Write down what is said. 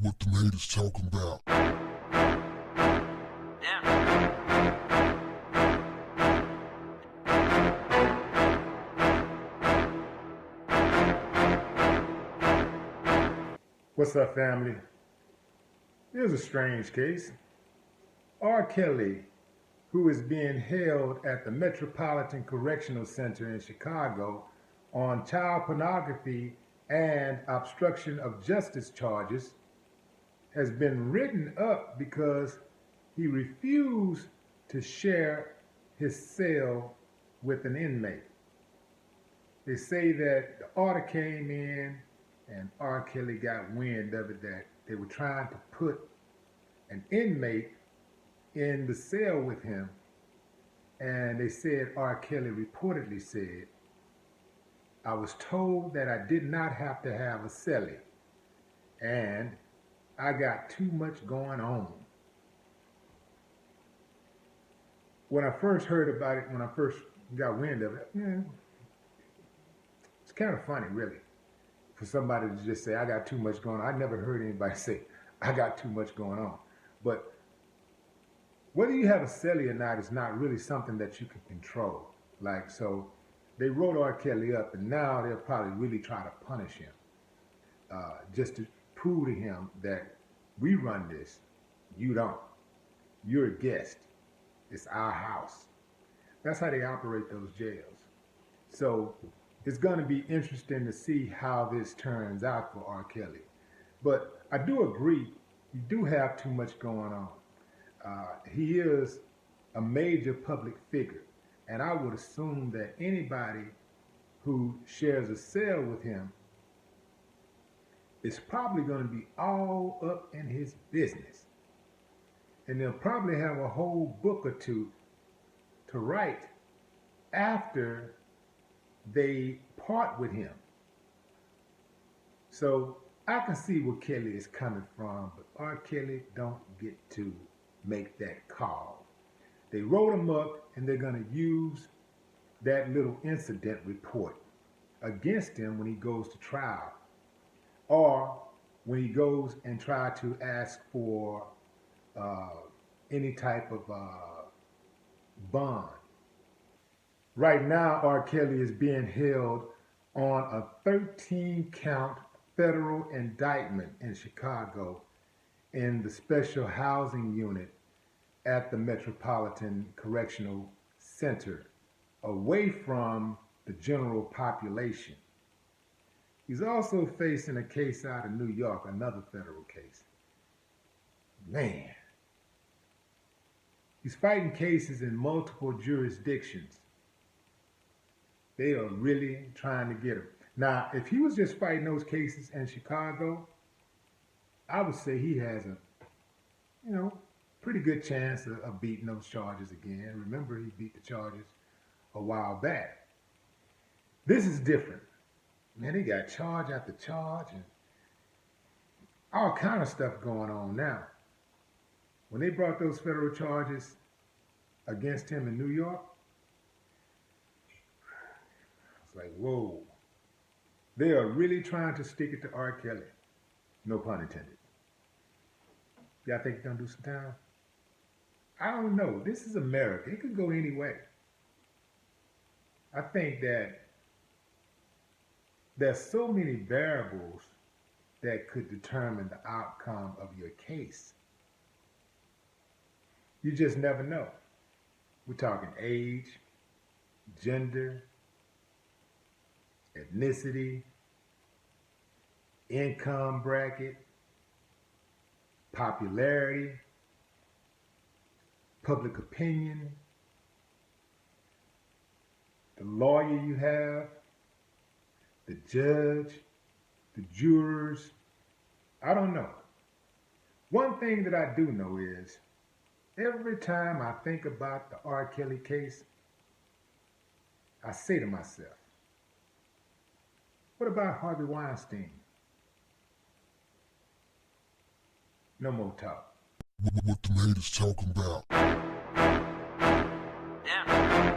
What the haters talking about? What's up, family? Here's a strange case. R. Kelly, who is being held at the Metropolitan Correctional Center in Chicago on child pornography and obstruction of justice charges, has been written up because he refused to share his cell with an inmate. They say that the order came in and R. Kelly got wind of it, that they were trying to put an inmate in the cell with him. And they said, R. Kelly reportedly said, "I was told that I did not have to have a cellie, and I got too much going on." When I first heard about it, when I first got wind of it, it's kind of funny, really, for somebody to just say, "I got too much going on." I never heard anybody say, "I got too much going on." But whether you have a cellie or not is not really something that you can control. Like, so they wrote R. Kelly up, and now they'll probably really try to punish him, just to prove to him that we run this, you don't. You're a guest. It's our house. That's how they operate those jails. So it's going to be interesting to see how this turns out for R. Kelly. But I do agree, you do have too much going on. He is a major public figure, and I would assume that anybody who shares a cell with him is probably going to be all up in his business. And they'll probably have a whole book or two to write after they part with him. So I can see where Kelly is coming from, but R. Kelly don't get to make that call. They wrote him up, and they're going to use that little incident report against him when he goes to trial, or when he goes and try to ask for any type of bond. Right now, R. Kelly is being held on a 13-count federal indictment in Chicago in the special housing unit at the Metropolitan Correctional Center, away from the general population. He's also facing a case out of New York, another federal case. Man, he's fighting cases in multiple jurisdictions. They are really trying to get him. Now, if he was just fighting those cases in Chicago, I would say he has a, pretty good chance of beating those charges again. Remember, he beat the charges a while back. This is different. Man, they got charge after charge and all kind of stuff going on now. When they brought those federal charges against him in New York, it's like, whoa. They are really trying to stick it to R. Kelly. No pun intended. Y'all think he's gonna do some time? I don't know. This is America. It could go any way. I think that there's so many variables that could determine the outcome of your case. You just never know. We're talking age, gender, ethnicity, income bracket, popularity, public opinion, the lawyer you have, the judge, the jurors. I don't know. One thing that I do know is every time I think about the R. Kelly case, I say to myself, what about Harvey Weinstein? No more talk. What the haters talking about? Yeah.